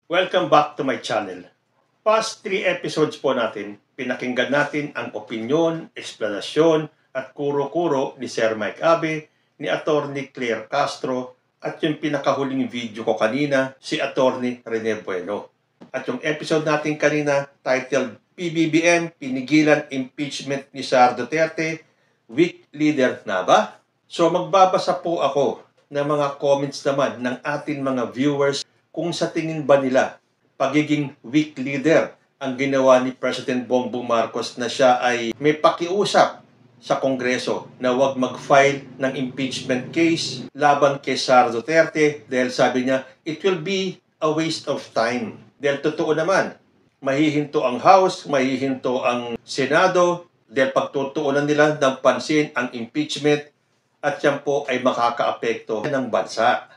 Welcome back to my channel. Past 3 episodes po natin, pinakinggan natin ang opinyon, eksplanasyon at kuro-kuro ni Sir Mike Abe, ni Attorney Claire Castro at yung pinakahuling video ko kanina, si Attorney Rene Bueno. At yung episode natin kanina titled PBBM, Pinigilan Impeachment ni Sara Duterte, Weak Leader na ba? So magbabasa po ako ng mga comments naman ng ating mga viewers kung sa tingin ba nila pagiging weak leader ang ginawa ni President Bongbong Marcos na siya ay may pakiusap sa Kongreso na huwag mag-file ng impeachment case laban kay Sara Duterte dahil sabi niya, it will be a waste of time. Dahil totoo naman, mahihinto ang House, mahihinto ang Senado dahil pagtutuunan nila ng pansin ang impeachment at yan po ay makakaapekto ng bansa.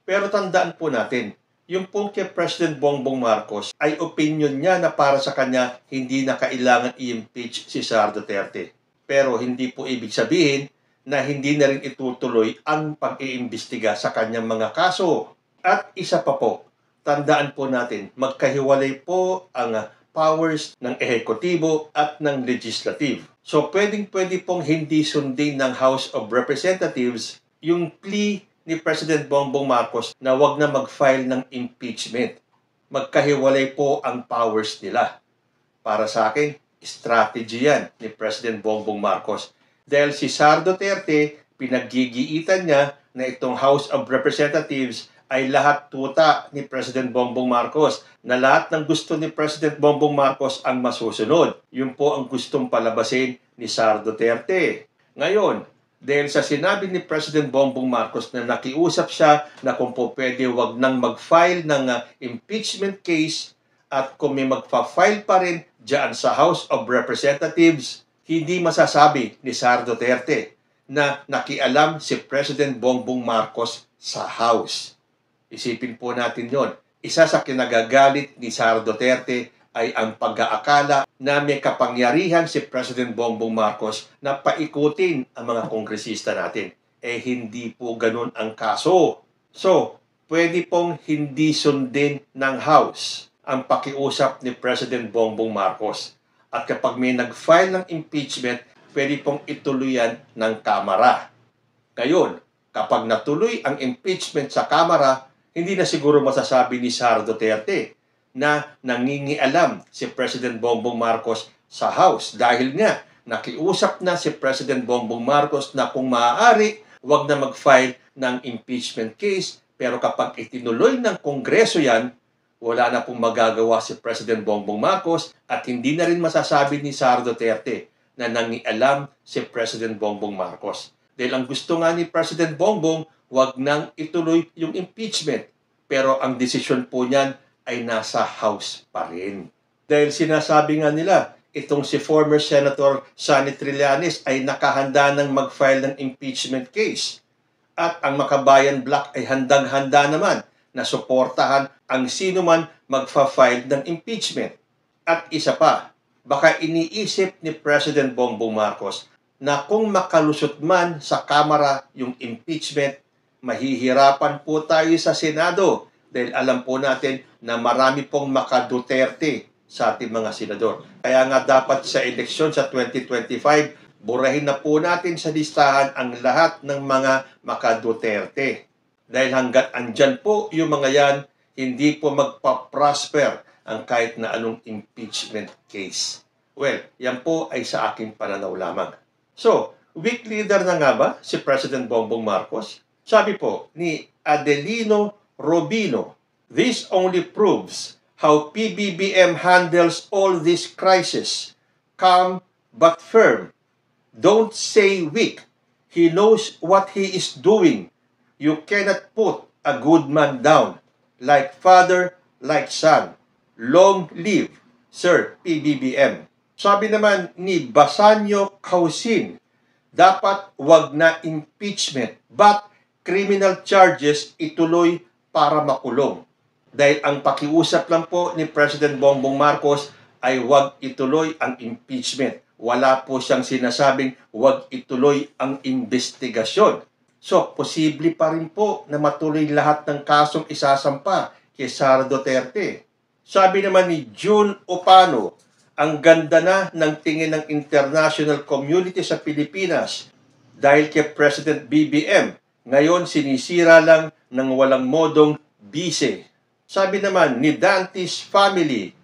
Pero tandaan po natin, yung pong kay President Bongbong Marcos ay opinion niya na para sa kanya hindi na kailangan i-impeach si Sara Duterte. Pero hindi po ibig sabihin na hindi na rin itutuloy ang pag-iimbestiga sa kanyang mga kaso. At isa pa po, tandaan po natin, magkahiwalay po ang powers ng ehekutibo at ng legislative. So pwedeng-pwede pong hindi sundin ng House of Representatives yung plea ni President Bongbong Marcos na wag na mag-file ng impeachment. Magkahiwalay po ang powers nila. Para sa akin, strategy yan ni President Bongbong Marcos. Dahil si Sara Duterte, pinaggigiitan niya na itong House of Representatives ay lahat tuta ni President Bongbong Marcos, na lahat ng gusto ni President Bongbong Marcos ang masusunod. Yun po ang gustong palabasin ni Sara Duterte. Ngayon, dahil sa sinabi ni President Bongbong Marcos na nakiusap siya na kung po pwede wag nang mag-file ng impeachment case at kung may magpa-file pa rin dyan sa House of Representatives, hindi masasabi ni Sara Duterte na nakialam si President Bongbong Marcos sa House. Isipin po natin yon. Isa sa kinagagalit ni Sara Duterte ay ang pag-aakala na may kapangyarihan si President Bongbong Marcos na paikutin ang mga kongresista natin. Hindi po ganun ang kaso. So, pwede pong hindi sundin ng House ang pakiusap ni President Bongbong Marcos. At kapag may nag-file ng impeachment, pwede pong ituloyan ng Kamara. Ngayon, kapag natuloy ang impeachment sa Kamara, hindi na siguro masasabi ni Sara Duterte na nangingialam si President Bongbong Marcos sa House dahil nga nakiusap na si President Bongbong Marcos na kung maaari, wag na mag-file ng impeachment case, pero kapag itinuloy ng Kongreso yan, wala na pong magagawa si President Bongbong Marcos at hindi na rin masasabi ni Sara Duterte na nangialam si President Bongbong Marcos. Dahil ang gusto nga ni President Bongbong, wag nang ituloy yung impeachment, pero ang desisyon po niyan ay nasa House pa rin. Dahil sinasabi nga nila, itong si former Senator Sonny Trillanes ay nakahanda ng mag-file ng impeachment case. At ang Makabayan Bloc ay handang-handa naman na suportahan ang sino man magfa-file ng impeachment. At isa pa, baka iniisip ni President Bongbong Marcos na kung makalusot man sa Kamara yung impeachment, mahihirapan po tayo sa Senado. Dahil alam po natin na marami pong maka-Duterte sa ating mga senador. Kaya nga dapat sa eleksyon sa 2025, burahin na po natin sa listahan ang lahat ng mga maka-Duterte. Dahil hanggat andyan po yung mga yan, hindi po magpa-prosper ang kahit na anong impeachment case. Well, yan po ay sa aking pananaw lamang. So, weak leader na nga ba si President Bongbong Marcos? Sabi po ni Adelino Robino, this only proves how PBBM handles all this crisis. Calm but firm. Don't say weak. He knows what he is doing. You cannot put a good man down. Like father, like son. Long live, Sir PBBM. Sabi naman ni Basanio Causin, dapat wag na impeachment but criminal charges ituloy para makulong. Dahil ang pakiusap lang po ni President Bongbong Marcos ay huwag ituloy ang impeachment. Wala po siyang sinasabing huwag ituloy ang investigasyon. So, posible pa rin po na matuloy lahat ng kasong isasampa kay Sara Duterte. Sabi naman ni June Opano, ang ganda na ng tingin ng international community sa Pilipinas dahil kay President BBM. Ngayon sinisira lang ng walang modong bise. Sabi naman ni Dante's family,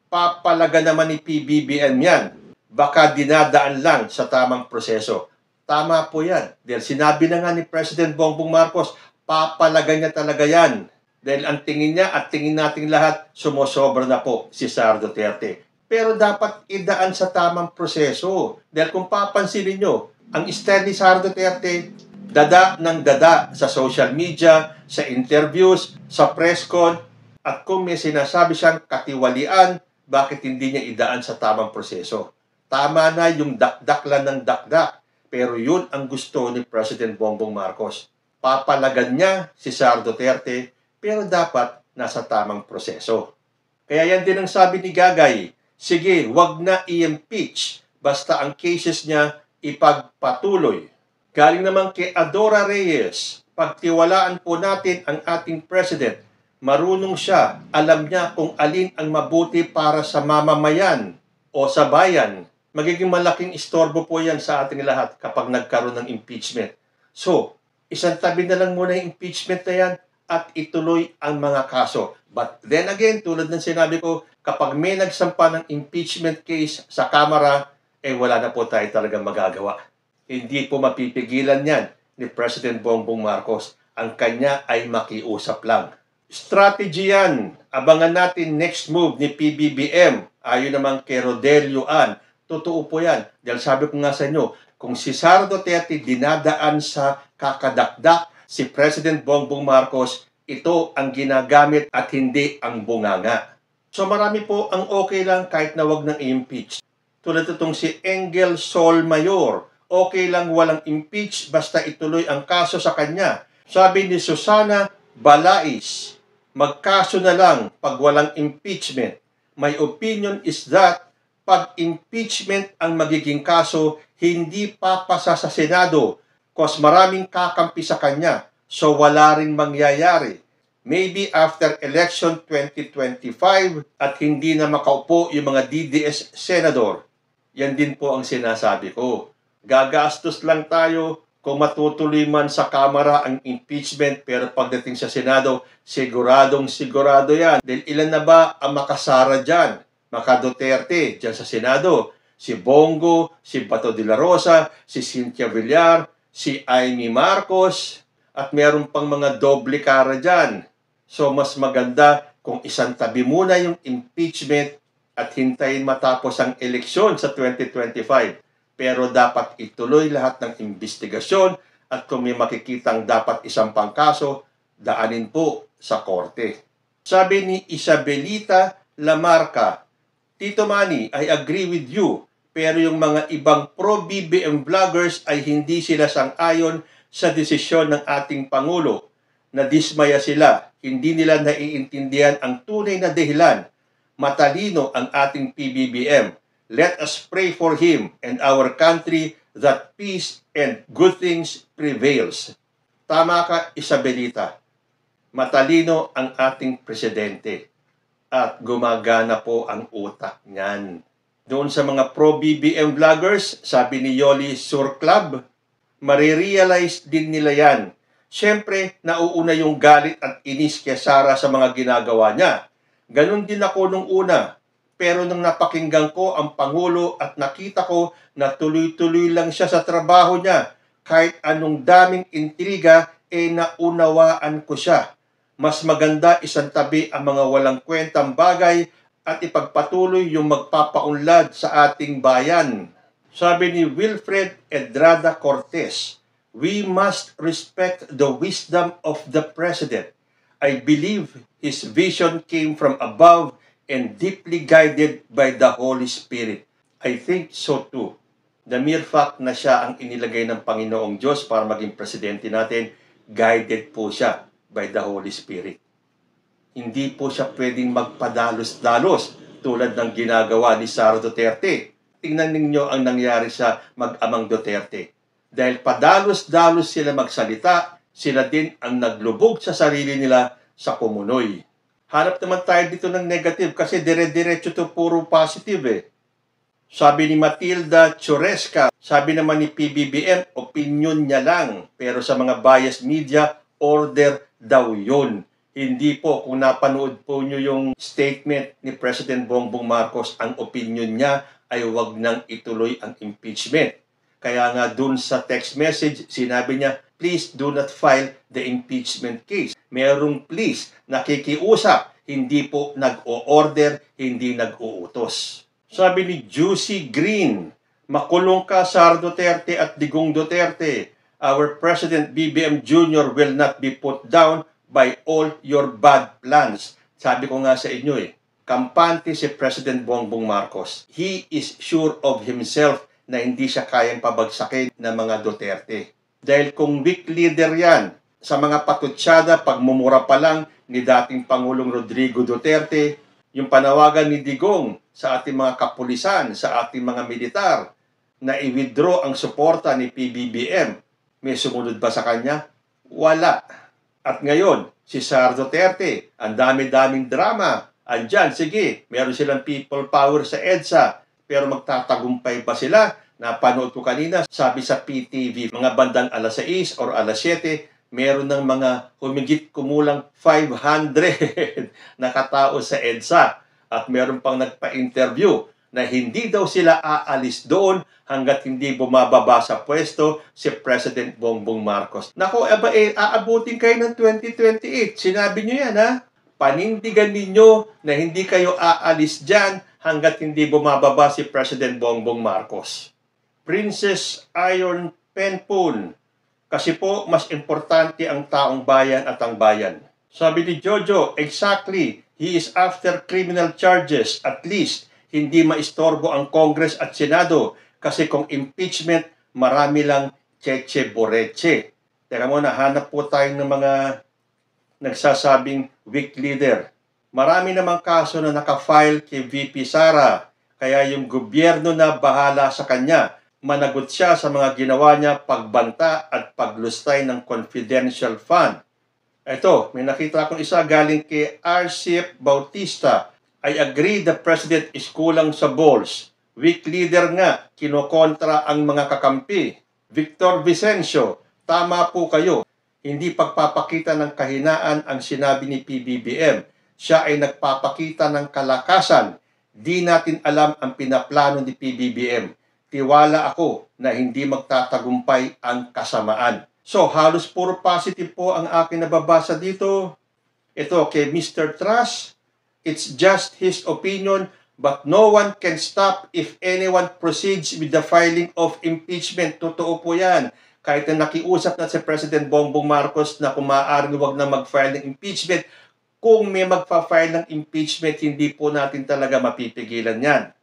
papalaga naman ni PBBM yan. Baka dinadaan lang sa tamang proseso. Tama po yan. Dahil sinabi na nga ni President Bongbong Marcos, papalaga niya talaga yan. Dahil ang tingin niya at tingin nating lahat, sumosobra na po si Sara Duterte. Pero dapat idaan sa tamang proseso. Dahil kung papansinin nyo, ang style ni Sara Duterte, dada ng dada sa social media, sa interviews, sa press con, at kung may sinasabi siyang katiwalian, bakit hindi niya idaan sa tamang proseso? Tama na yung dakdak lang ng dakdak, pero yun ang gusto ni President Bongbong Marcos. Papalagan niya si Sara Duterte, pero dapat nasa tamang proseso. Kaya yan din ang sabi ni Gagay, sige, wag na i-impeach, basta ang cases niya ipagpatuloy. Galing naman kay Adora Reyes, pagtiwalaan po natin ang ating President. Marunong siya, alam niya kung alin ang mabuti para sa mamamayan o sa bayan. Magiging malaking istorbo po yan sa ating lahat kapag nagkaroon ng impeachment. So, isang tabi na lang muna yung impeachment na yan at ituloy ang mga kaso. But then again, tulad ng sinabi ko, kapag may nagsampa ng impeachment case sa Kamara, wala na po tayo talagang magagawa. Hindi po mapipigilan yan ni President Bongbong Marcos. Ang kanya ay makiusap lang. Strategy yan. Abangan natin next move ni PBBM. Ayon naman kay Rodelio Ann. Totoo po yan. Dahil sabi ko nga sa inyo, kung si Sara Duterte dinadaan sa kakadakdak, si President Bongbong Marcos, ito ang ginagamit at hindi ang bunganga. So marami po ang okay lang kahit na wag ng impeach. Tulad itong si Engel Sol Mayor, okay lang walang impeach basta ituloy ang kaso sa kanya. Sabi ni Susana Balais, magkaso na lang pag walang impeachment. My opinion is that pag impeachment ang magiging kaso, hindi papasa sa Senado kasi maraming kakampi sa kanya. So wala rin mangyayari. Maybe after election 2025 at hindi na makaupo yung mga DDS senador. Yan din po ang sinasabi ko. Gagastos lang tayo kung matutuloy man sa Kamara ang impeachment, pero pagdating sa Senado, siguradong sigurado yan. Dahil ilan na ba ang makasara dyan? Maka Duterte dyan sa Senado, si Bongo, si Bato de la Rosa, si Cynthia Villar, si Amy Marcos, at meron pang mga doble kara dyan. So mas maganda kung isang tabi muna yung impeachment at hintayin matapos ang eleksyon sa 2025. Pero dapat ituloy lahat ng investigasyon at kung may makikitang dapat isang pangkaso, daanin po sa korte. Sabi ni Isabelita Lamarca, Tito Manny, I agree with you, pero yung mga ibang pro-BBM vloggers ay hindi sila sang-ayon sa desisyon ng ating Pangulo. Nadismaya sila, hindi nila naiintindihan ang tunay na dahilan. Matalino ang ating PBBM. Let us pray for him and our country that peace and good things prevails. Tama ka, Isabelita. Matalino ang ating presidente. At gumagana po ang utak niyan. Doon sa mga pro-BBM vloggers, sabi ni Yoli Surclub, marirealize din nila yan. Siyempre, nauuna yung galit at inis kay Sara sa mga ginagawa niya. Ganon din ako nung una. Pero nung napakinggan ko ang Pangulo at nakita ko na tuloy-tuloy lang siya sa trabaho niya, kahit anong daming intriga, naunawaan ko siya. Mas maganda isang tabi ang mga walang kwentang bagay at ipagpatuloy yung magpapaunlad sa ating bayan. Sabi ni Wilfred Edrada Cortez, we must respect the wisdom of the President. I believe his vision came from above and deeply guided by the Holy Spirit. I think so too. The mere fact na siya ang inilagay ng Panginoong Diyos para maging presidente natin, guided po siya by the Holy Spirit. Hindi po siya pwedeng magpadalos-dalos tulad ng ginagawa ni Sara Duterte. Tingnan ninyo ang nangyari sa mag-amang Duterte. Dahil padalos-dalos sila magsalita, sila din ang naglubog sa sarili nila sa kumunoy. Hanap naman tayo dito ng negative kasi dire-diretso to puro positive eh. Sabi ni Matilda Choresca, sabi naman ni PBBM, opinion niya lang. Pero sa mga biased media, order daw yun. Hindi po, kung napanood po nyo yung statement ni President Bongbong Marcos, ang opinion niya ay wag nang ituloy ang impeachment. Kaya nga dun sa text message, sinabi niya, please do not file the impeachment case. Merong please, nakikiusap, hindi po nag-o-order, hindi nag-uutos. Sabi ni Juicy Green, makulong ka Sara Duterte at Digong Duterte. Our President BBM Jr. will not be put down by all your bad plans. Sabi ko nga sa inyo kampante si President Bongbong Marcos. He is sure of himself na hindi siya kayang pabagsakin ng mga Duterte. Dahil kung weak leader yan, sa mga patutsada, pagmumura pa lang ni dating Pangulong Rodrigo Duterte, yung panawagan ni Digong sa ating mga kapulisan, sa ating mga militar, na i-withdraw ang suporta ni PBBM, may sumunod ba sa kanya? Wala. At ngayon, si Sara Duterte, ang dami-daming drama. Andyan, sige, meron silang people power sa EDSA, pero magtatagumpay ba sila? Napanood ko kanina, sabi sa PTV, mga bandang alas 6 or alas 7, meron ng mga humigit kumulang 500 na katao sa EDSA. At meron pang nagpa-interview na hindi daw sila aalis doon hanggat hindi bumababa sa pwesto si President Bongbong Marcos. Nako, aabutin kayo ng 2028. Sinabi nyo yan, ha? Panindigan ninyo na hindi kayo aalis dyan hanggat hindi bumababa si President Bongbong Marcos. Princess Iron Penpon, kasi po mas importante ang taong bayan at ang bayan. Sabi ni Jojo, exactly, he is after criminal charges. At least, hindi maistorbo ang Congress at Senado kasi kung impeachment, marami lang cheche boreche. Teka muna, hanap po tayo ng mga nagsasabing weak leader. Marami namang kaso na nakafile kay VP Sara, kaya yung gobyerno na bahala sa kanya. Managot siya sa mga ginawa niya pagbanta at paglustay ng confidential fund. Ito, may nakita akong isa galing kay Arcip Bautista. I agree the President is kulang sa balls. Weak leader nga, kinokontra ang mga kakampi. Victor Vicencio, tama po kayo. Hindi pagpapakita ng kahinaan ang sinabi ni PBBM. Siya ay nagpapakita ng kalakasan. Di natin alam ang pinaplano ni PBBM. Tiwala ako na hindi magtatagumpay ang kasamaan. So, halos puro positive po ang aking nababasa dito. Ito kay Mr. Trust, it's just his opinion, but no one can stop if anyone proceeds with the filing of impeachment. Totoo po yan. Kahit na nakiusap na si President Bongbong Marcos na kung maaaring huwag na mag-file ng impeachment, kung may magpa-file ng impeachment, hindi po natin talaga mapipigilan yan.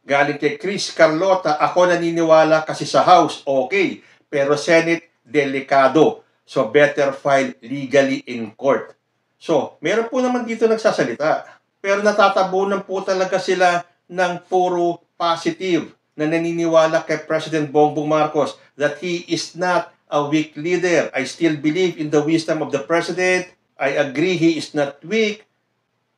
Galing kay Chris Carlota, ako naniniwala kasi sa House, okay. Pero Senate, delikado. So, better file legally in court. So, meron po naman dito nagsasalita. Pero natatabunan po talaga sila ng puro positive na naniniwala kay President Bongbong Marcos that he is not a weak leader. I still believe in the wisdom of the President. I agree he is not weak.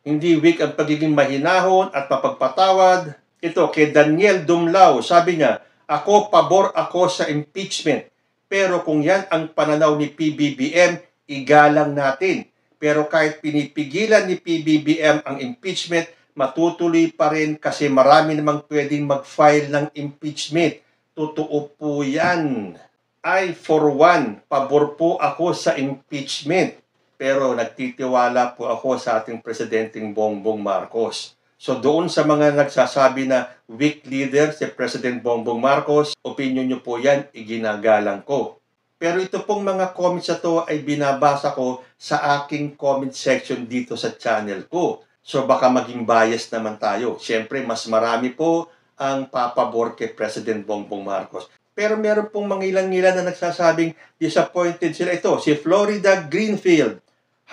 Hindi weak ang pagiging mahinahon at mapagpatawad. Ito, kay Daniel Dumlao, sabi niya, ako, pabor ako sa impeachment. Pero kung yan ang pananaw ni PBBM, igalang natin. Pero kahit pinipigilan ni PBBM ang impeachment, matutuloy pa rin kasi marami namang pwedeng mag-file ng impeachment. Totoo po yan. I, for one, pabor po ako sa impeachment. Pero nagtitiwala po ako sa ating Presidenteng Bongbong Marcos. So doon sa mga nagsasabi na weak leader si President Bongbong Marcos, opinion nyo po yan, iginagalang ko. Pero ito pong mga comments na to ay binabasa ko sa aking comment section dito sa channel ko. So baka maging bias naman tayo. Siyempre, mas marami po ang papabor kay President Bongbong Marcos. Pero meron pong mga ilang-ilan na nagsasabing disappointed sila. Ito, si Florida Greenfield.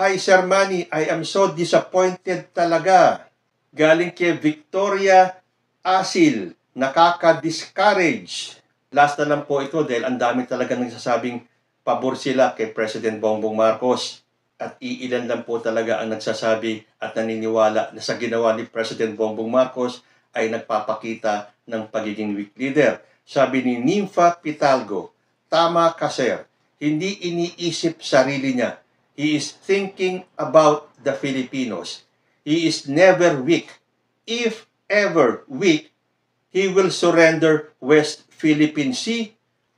Hi Sir Manny, I am so disappointed talaga. Galing kay Victoria Asil, nakaka-discourage. Last na lang po ito dahil ang dami talaga nagsasabing pabor sila kay President Bongbong Marcos. at iilan lang po talaga ang nagsasabi at naniniwala na sa ginawa ni President Bongbong Marcos ay nagpapakita ng pagiging weak leader. Sabi ni Nympha Pitalgo, tama ka sir, hindi iniisip sarili niya. He is thinking about the Filipinos. He is never weak. If ever weak, he will surrender West Philippine Sea.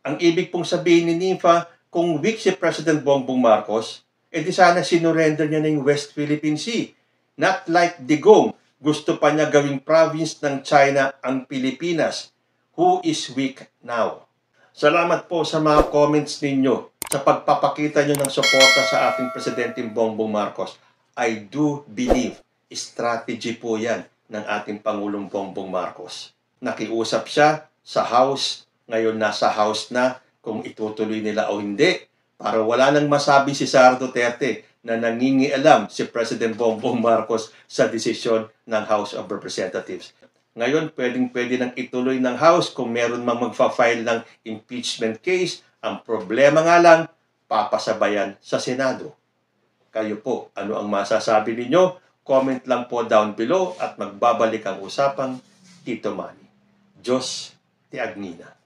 Ang ibig pong sabihin ni Nympha, kung weak si President Bongbong Marcos, edi sana sinurrender niya na yung West Philippine Sea. Not like Digong, gusto pa niya gawing province ng China ang Pilipinas. Who is weak now? Salamat po sa mga comments ninyo sa pagpapakita nyo ng suporta sa ating Presidente Bongbong Marcos. I do believe strategy po yan ng ating Pangulong Bongbong Marcos. Nakiusap siya sa House, ngayon nasa House na kung itutuloy nila o hindi, para wala nang masabi si Sara Duterte na nangingialam si President Bongbong Marcos sa desisyon ng House of Representatives. Ngayon, pwedeng-pwede nang ituloy ng House kung meron mang magfa-file ng impeachment case. Ang problema nga lang, papasabayan sa Senado. Kayo po, ano ang masasabi ninyo? Comment lang po down below at magbabalik ang usapang Tito Manny. Diyos ti Agnina.